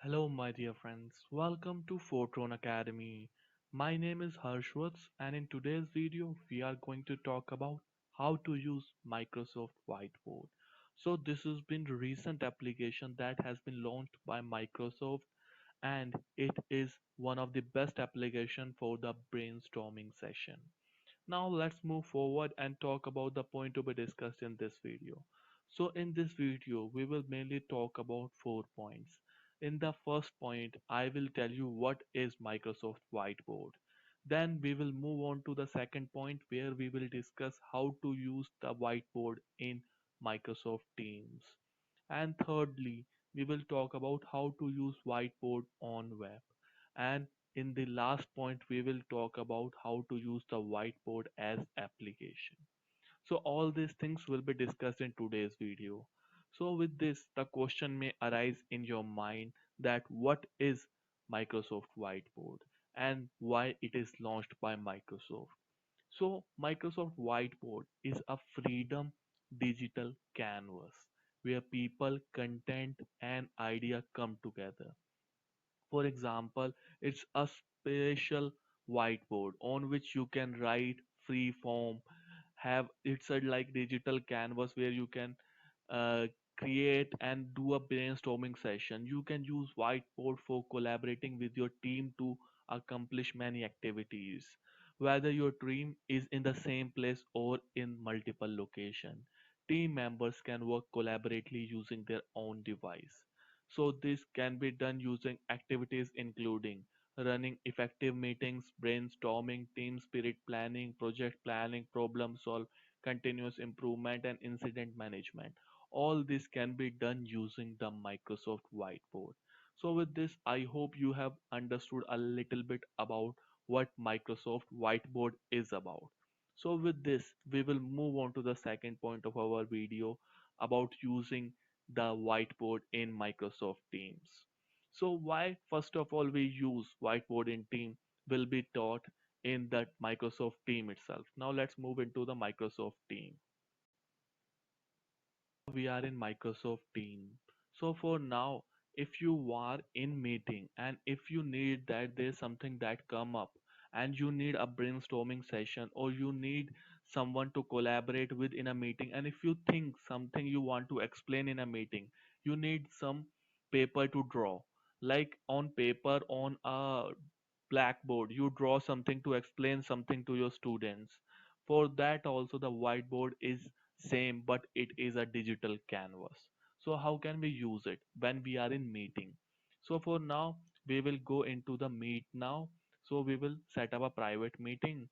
Hello, my dear friends. Welcome to Fortron Academy. My name is Harshwats, and in today's video, we are going to talk about how to use Microsoft Whiteboard. So, this has been a recent application that has been launched by Microsoft, and it is one of the best application for the brainstorming session. Now let's move forward and talk about the point to be discussed in this video. So in this video, we will mainly talk about 4 points. In the first point, I will tell you what is Microsoft Whiteboard. Then we will move on to the second point where we will discuss how to use the whiteboard in Microsoft Teams. And thirdly, we will talk about how to use whiteboard on web. And in the last point, we will talk about how to use the whiteboard as application. So all these things will be discussed in today's video. So with this, the question may arise in your mind that what is Microsoft Whiteboard and why it is launched by Microsoft. So Microsoft Whiteboard is a freedom digital canvas where people, content and idea come together. For example, it's a spatial whiteboard on which you can write free form. Have it's a like digital canvas where you can uh, create and do a brainstorming session. You can use whiteboard for collaborating with your team to accomplish many activities. Whether your team is in the same place or in multiple location, team members can work collaboratively using their own device. So this can be done using activities including running effective meetings, brainstorming, team spirit planning, project planning, problem solve, continuous improvement and incident management. All this can be done using the Microsoft Whiteboard. So with this, I hope you have understood a little bit about what Microsoft Whiteboard is about. So with this, we will move on to the second point of our video about using the whiteboard in Microsoft Teams. So why first of all we use whiteboard in team will be taught in that Microsoft team itself. Now let's move into the Microsoft team. We are in Microsoft team. So for now, if you are in meeting and if you need that there's something that come up and you need a brainstorming session or you need someone to collaborate with in a meeting, and if you think something you want to explain in a meeting, you need some paper to draw, like on paper on a blackboard you draw something to explain something to your students. For that also the whiteboard is same, but it is a digital canvas. So how can we use it when we are in meeting? So for now we will go into the meet now. So we will set up a private meeting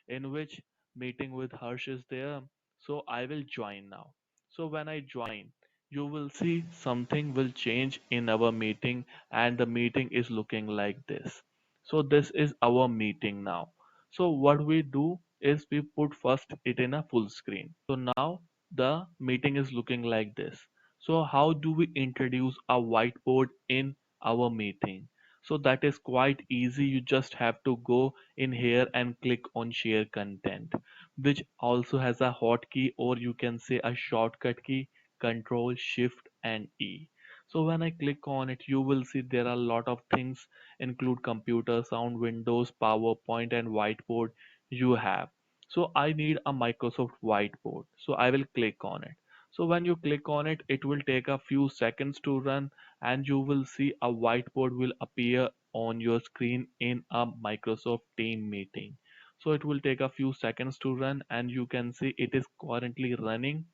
in which meeting with Harsh is there. So I will join now. So when I join, you will see something will change in our meeting and the meeting is looking like this. So this is our meeting now. So what we do is we put first it in a full screen. So now the meeting is looking like this. So how do we introduce a whiteboard in our meeting? So that is quite easy. You just have to go in here and click on share content, which also has a hotkey or you can say a shortcut key, control shift and E. So when I click on it, you will see there are a lot of things include computer, sound, Windows, PowerPoint and whiteboard you have. So I need a Microsoft whiteboard. So I will click on it. So when you click on it, it will take a few seconds to run and you will see a whiteboard will appear on your screen in a Microsoft team meeting. So it will take a few seconds to run and you can see it is currently running.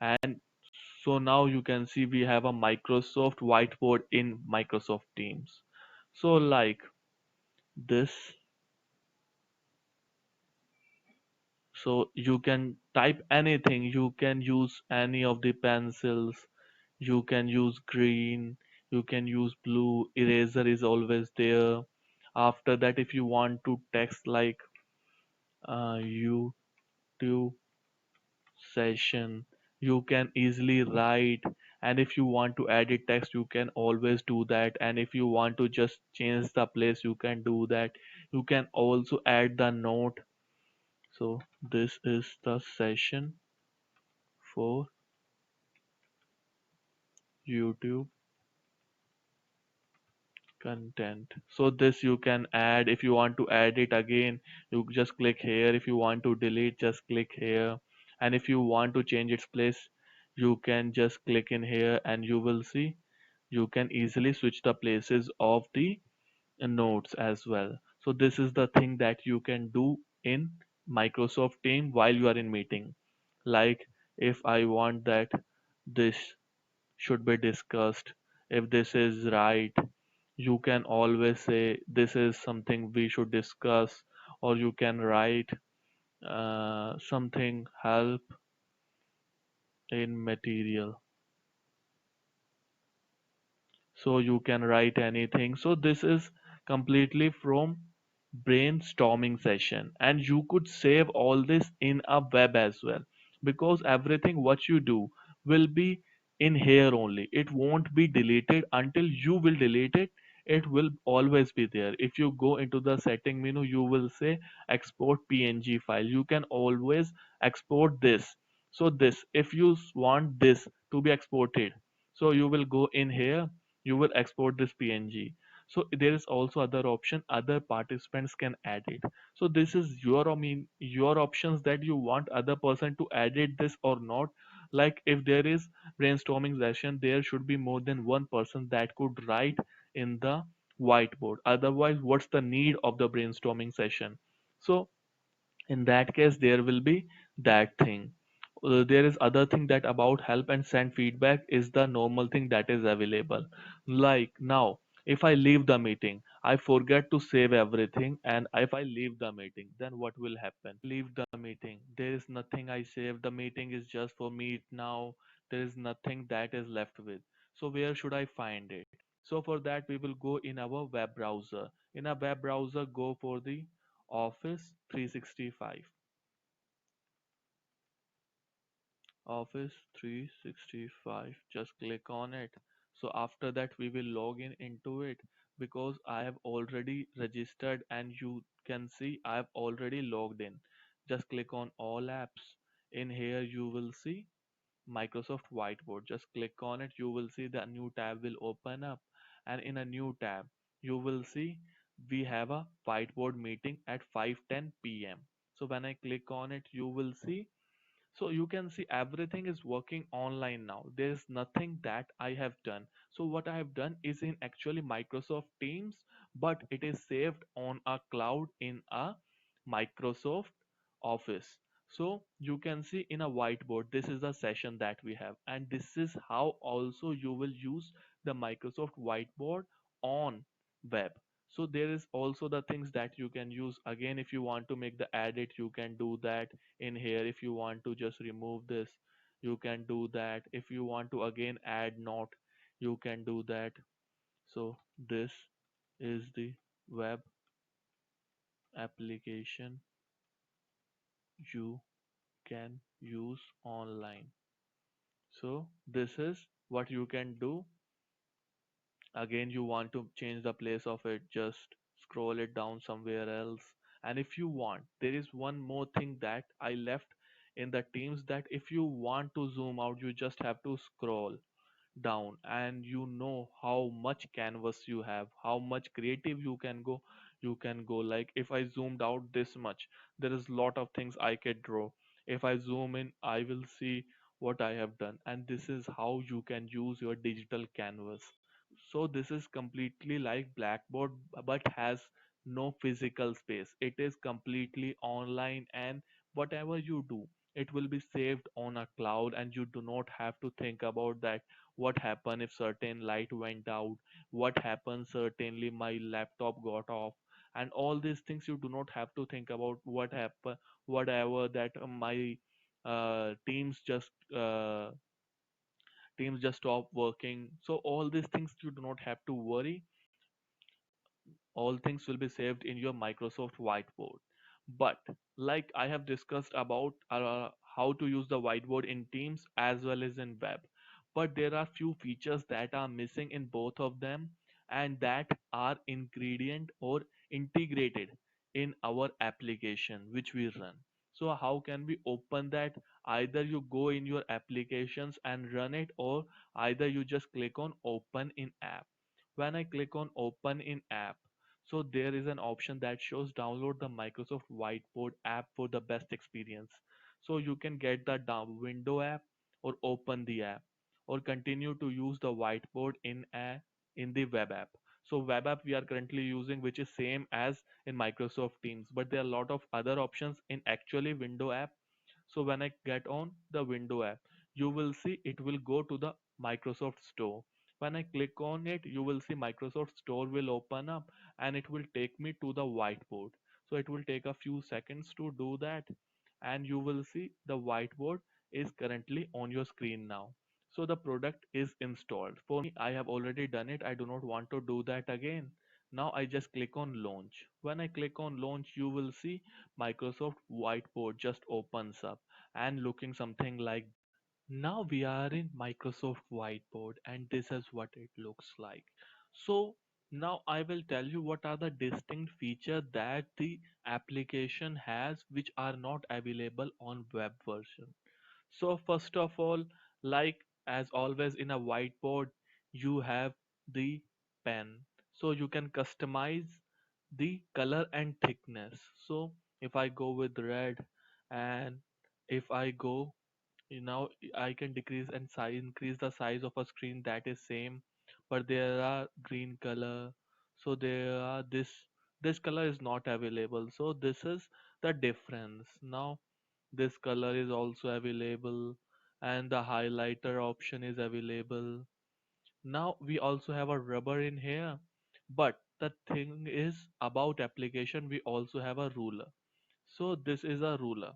And so now you can see we have a Microsoft whiteboard in Microsoft Teams. So like this, so you can type anything, you can use any of the pencils, you can use green, you can use blue, eraser is always there. After that, if you want to text like YouTube session, you can easily write, and if you want to edit text you can always do that, and if you want to just change the place you can do that. You can also add the note. So this is the session for YouTube content. So this you can add. If you want to add it again, you just click here. If you want to delete, just click here. And if you want to change its place, you can just click in here and you will see you can easily switch the places of the notes as well. So this is the thing that you can do in Microsoft Team while you are in meeting. Like if I want that this should be discussed, if this is right, you can always say this is something we should discuss, or you can write something help in material. So you can write anything. So this is completely from brainstorming session, and you could save all this in a web as well, because everything what you do will be in here only. It won't be deleted until you will delete it. It will always be there. If you go into the setting menu, you will say export png file. You can always export this. So this, if you want this to be exported, so you will go in here, you will export this png. So there is also other option, other participants can add it. So this is your, I mean, your options that you want other person to edit this or not. Like if there is brainstorming session, there should be more than one person that could write in the whiteboard. Otherwise, what's the need of the brainstorming session? So in that case there will be that thing. There is other thing that about help and send feedback is the normal thing that is available. Like now, if I leave the meeting, I forget to save everything, and if I leave the meeting, then what will happen? Leave the meeting, there is nothing I save. The meeting is just for me now. There is nothing that is left with. So where should I find it? So for that we will go in our web browser. In a web browser, go for the Office 365. Office 365. Just click on it. So after that we will log in into it, because I have already registered and you can see I have already logged in. Just click on all apps. In here you will see Microsoft Whiteboard. Just click on it. You will see the new tab will open up, and in a new tab you will see we have a whiteboard meeting at 5:10 p.m. So when I click on it, you will see, so you can see everything is working online now. There is nothing that I have done. So what I have done is in actually Microsoft Teams, but it is saved on a cloud in a Microsoft Office. So you can see in a whiteboard, this is the session that we have, and this is how also you will use the Microsoft Whiteboard on web. So there is also the things that you can use. Again, if you want to make the edit, you can do that in here. If you want to just remove this, you can do that. If you want to again add note, you can do that. So this is the web application you can use online. So this is what you can do. Again, you want to change the place of it, just scroll it down somewhere else. And if you want, there is one more thing that I left in the Teams, that if you want to zoom out, you just have to scroll down, and you know how much canvas you have, how much creative you can go. Like if I zoomed out this much, there is lot of things I could draw. If I zoom in, I will see what I have done. And this is how you can use your digital canvas. So this is completely like Blackboard, but has no physical space. It is completely online, and whatever you do, it will be saved on a cloud, and you do not have to think about that what happened if certain light went out, what happened certainly my laptop got off, and all these things you do not have to think about what happened, whatever that my teams just stop working. So all these things you do not have to worry. All things will be saved in your Microsoft Whiteboard. But like I have discussed about how to use the whiteboard in Teams as well as in web. But there are few features that are missing in both of them, and that are ingredient or integrated in our application which we run. So how can we open that? Either you go in your applications and run it, or either you just click on open in app. When I click on open in app, so there is an option that shows download the Microsoft Whiteboard app for the best experience. So you can get the window app or open the app or continue to use the whiteboard in the web app. So web app we are currently using, which is same as in Microsoft Teams, but there are a lot of other options in actually window app. So when I get on the window app, you will see it will go to the Microsoft Store. When I click on it, you will see Microsoft Store will open up and it will take me to the whiteboard. So it will take a few seconds to do that, and you will see the whiteboard is currently on your screen now. So the product is installed. For me, I have already done it. I do not want to do that again. Now I just click on launch. When I click on launch, you will see Microsoft Whiteboard just opens up and looking something like. Now we are in Microsoft Whiteboard and this is what it looks like. So now I will tell you what are the distinct features that the application has which are not available on web version. So first of all, like as always in a whiteboard, you have the pen. So you can customize the color and thickness. So if I go with red and if I go now I can decrease and size increase the size of a screen that is same, but there are green color. So there are this color is not available. So this is the difference. Now this color is also available and the highlighter option is available. Now we also have a rubber in here, but the thing is about application we also have a ruler. So this is a ruler.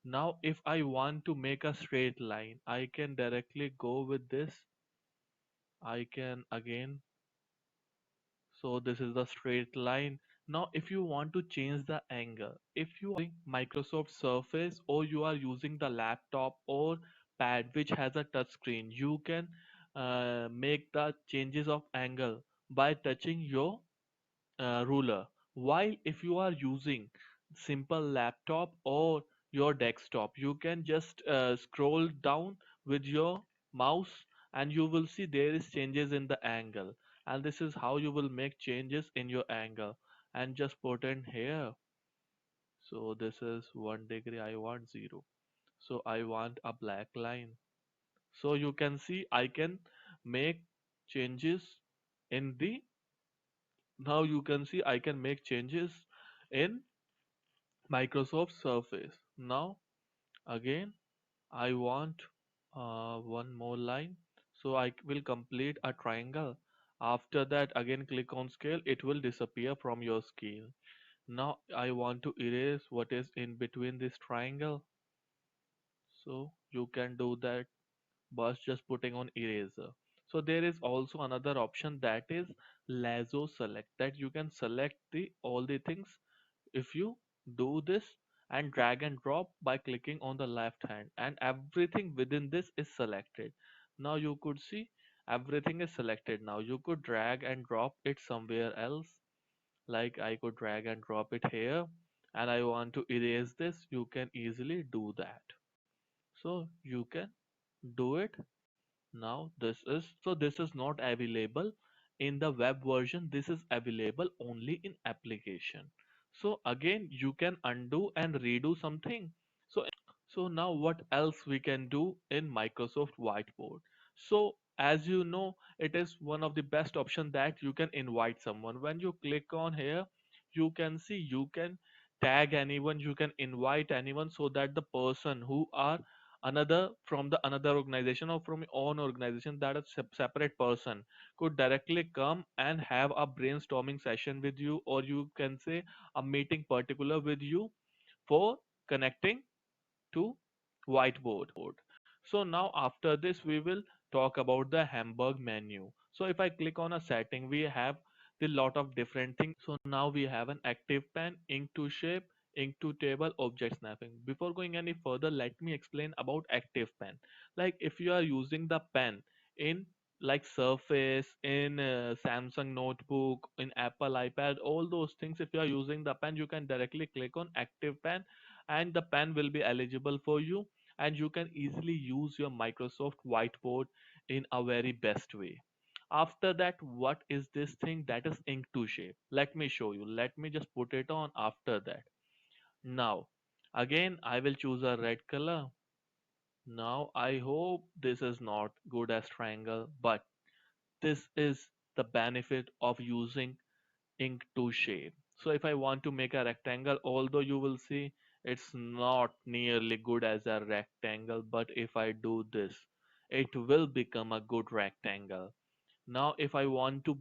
Now if I want to make a straight line, I can directly go with this. I can again, so this is the straight line. Now if you want to change the angle, if you are using Microsoft Surface or you are using the laptop or pad which has a touch screen, you can make the changes of angle by touching your ruler. While if you are using simple laptop or your desktop, you can just scroll down with your mouse and you will see there is changes in the angle, and this is how you will make changes in your angle. And just put in here, so this is 1 degree, I want 0, so I want a black line. So you can see I can make changes in the, now you can see I can make changes in Microsoft Surface. Now again I want one more line, so I will complete a triangle. After that again click on scale, it will disappear from your scale. Now I want to erase what is in between this triangle, so you can do that by just putting on eraser. So there is also another option that is lasso select, that you can select the all the things if you do this and drag and drop by clicking on the left hand, and everything within this is selected. Now you could see everything is selected. Now you could drag and drop it somewhere else, like I could drag and drop it here, and I want to erase this, you can easily do that. So you can do it. Now this is not available in the web version, this is available only in application. So again you can undo and redo something. So now what else we can do in Microsoft Whiteboard? So as you know, it is one of the best option that you can invite someone. When you click on here, you can see you can tag anyone, you can invite anyone, so that the person who are another from the another organization or from your own organization, that a separate person could directly come and have a brainstorming session with you, or you can say a meeting particular with you for connecting to whiteboard. So now after this we will talk about the Hamburg menu. So if I click on a setting, we have the lot of different things. So now we have an active pen, ink to shape, ink to table, object snapping. Before going any further, let me explain about active pen. Like if you are using the pen in like Surface, in Samsung notebook, in Apple iPad, all those things, if you are using the pen, you can directly click on active pen and the pen will be eligible for you, and you can easily use your Microsoft Whiteboard in a very best way. After that, what is this thing that is ink to shape? Let me show you. Let me just put it on after that. Now, again, I will choose a red color. Now, I hope this is not good as triangle, but this is the benefit of using ink to shape. So if I want to make a rectangle, although you will see it's not nearly good as a rectangle, but if I do this, it will become a good rectangle. Now, if I want to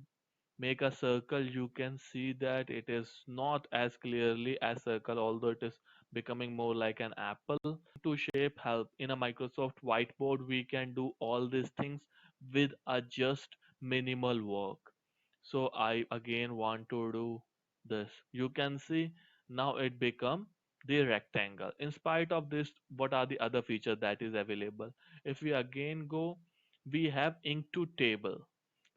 make a circle, you can see that it is not as clearly as circle, although it is becoming more like an apple. To shape help in a Microsoft whiteboard, we can do all these things with a just minimal work. So I again want to do this. You can see now it become the rectangle. In spite of this, what are the other features that is available? If we again go, we have ink to table.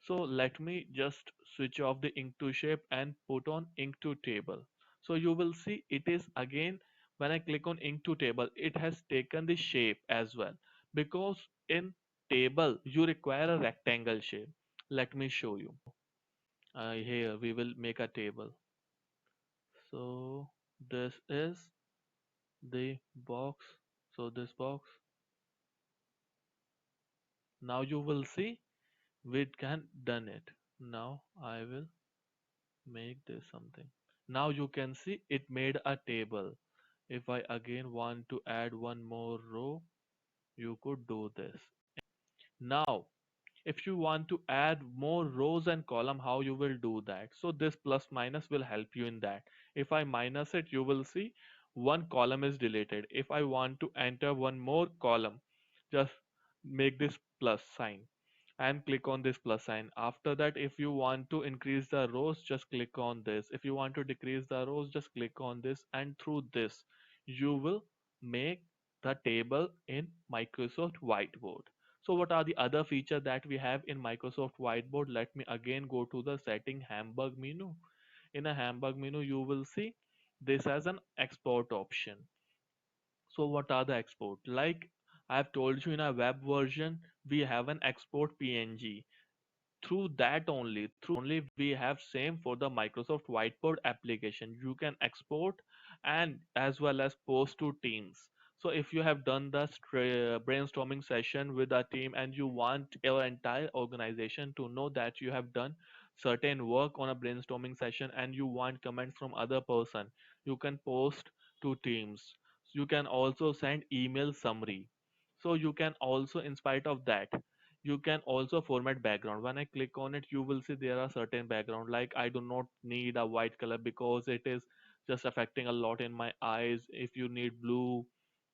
So let me just switch off the ink to shape and put on ink to table. So you will see it is again, when I click on ink to table, it has taken the shape as well, because in table you require a rectangle shape. Let me show you. Here we will make a table. So this is the box. So this box. Now you will see we can done it. Now I will make this something. Now you can see it made a table. If I again want to add one more row, you could do this. Now, if you want to add more rows and column, how you will do that? So this plus minus will help you in that. If I minus it, you will see one column is deleted. If I want to enter one more column, just make this plus sign and click on this plus sign. After that, if you want to increase the rows, just click on this. If you want to decrease the rows, just click on this, and through this you will make the table in Microsoft Whiteboard. So what are the other features that we have in Microsoft Whiteboard? Let me again go to the setting Hamburg menu. In a Hamburg menu, you will see this as an export option. So what are the export? Like I have told you, in a web version, we have an export PNG. Through that only we have same for the Microsoft Whiteboard application. You can export and as well as post to teams. So if you have done the brainstorming session with a team and you want your entire organization to know that you have done certain work on a brainstorming session and you want comments from other person, you can post to teams. You can also send email summary. So you can also, in spite of that, you can also format background. When I click on it, you will see there are certain background, like I do not need a white color because it is just affecting a lot in my eyes. If you need blue,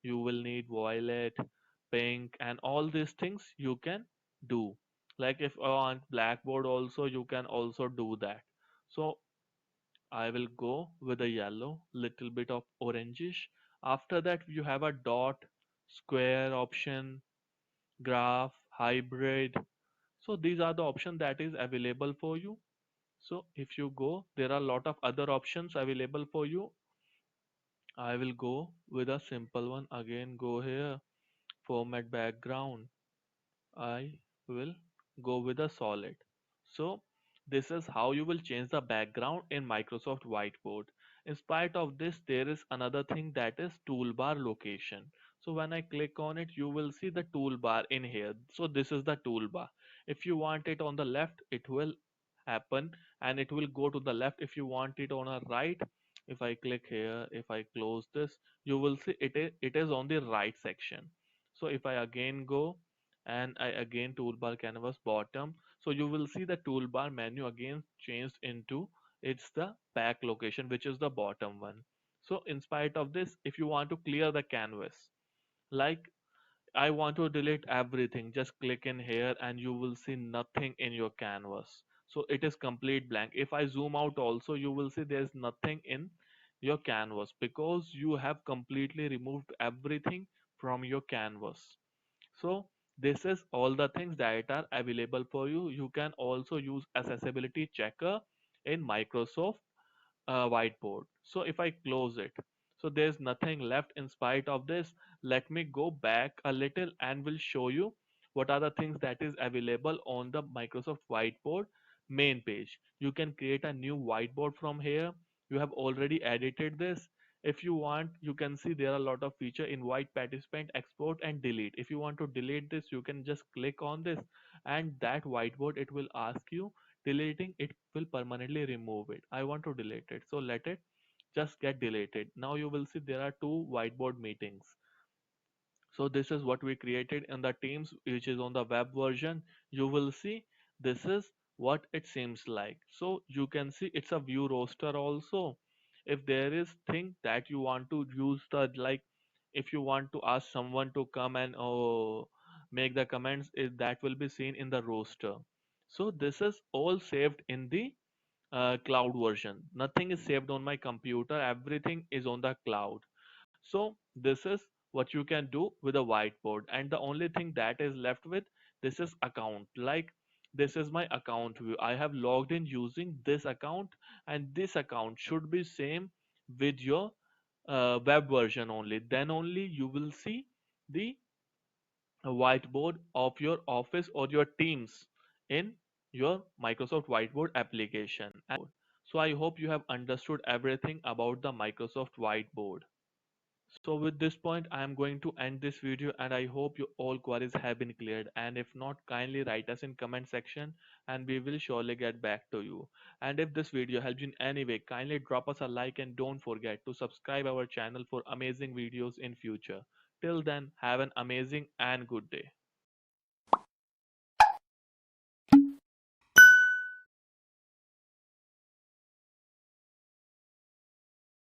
you will need violet, pink, and all these things you can do. Like if on blackboard also, you can also do that. So I will go with a yellow, little bit of orangish. After that, you have a dot, square option, graph, hybrid. So these are the options that is available for you. So if you go, there are a lot of other options available for you. I will go with a simple one. Again, go here, format background. I will go with a solid. So this is how you will change the background in Microsoft Whiteboard. In spite of this, there is another thing, that is toolbar location. So when I click on it, you will see the toolbar in here. So this is the toolbar. If you want it on the left, it will happen and it will go to the left. If you want it on a right, if I click here, if I close this, you will see it is on the right section. So if I again go and I again toolbar canvas bottom, so you will see the toolbar menu again changed into, it's the back location, which is the bottom one. So in spite of this, if you want to clear the canvas, like I want to delete everything, just click in here and you will see nothing in your canvas. So it is complete blank. If I zoom out also, you will see there's nothing in your canvas because you have completely removed everything from your canvas. So this is all the things that are available for you. You can also use accessibility checker in Microsoft whiteboard. So if I close it, so there's nothing left. In spite of this, let me go back a little and will show you what are the things that is available on the Microsoft Whiteboard main page. You can create a new whiteboard from here. You have already edited this. If you want, you can see there are a lot of feature: invite participant, export and delete. If you want to delete this, you can just click on this, and that whiteboard, it will ask you deleting it will permanently remove it. I want to delete it, so let it just get deleted. Now you will see there are two whiteboard meetings. So this is what we created in the Teams, which is on the web version. You will see this is what it seems like. So you can see it's a view roster also. If there is thing that you want to use, the like, if you want to ask someone to come and make the comments, that will be seen in the roster. So this is all saved in the cloud version. Nothing is saved on my computer. Everything is on the cloud. So this is what you can do with a whiteboard, and the only thing that is left with this is account. Like, this is my account view. I have logged in using this account, and this account should be same with your web version only. Then only you will see the whiteboard of your office or your teams in your Microsoft Whiteboard application. So I hope you have understood everything about the Microsoft Whiteboard. So with this point, I am going to end this video, and I hope you all queries have been cleared. And if not, kindly write us in comment section and we will surely get back to you. And if this video helped you in any way, kindly drop us a like and don't forget to subscribe our channel for amazing videos in future. Till then, have an amazing and good day.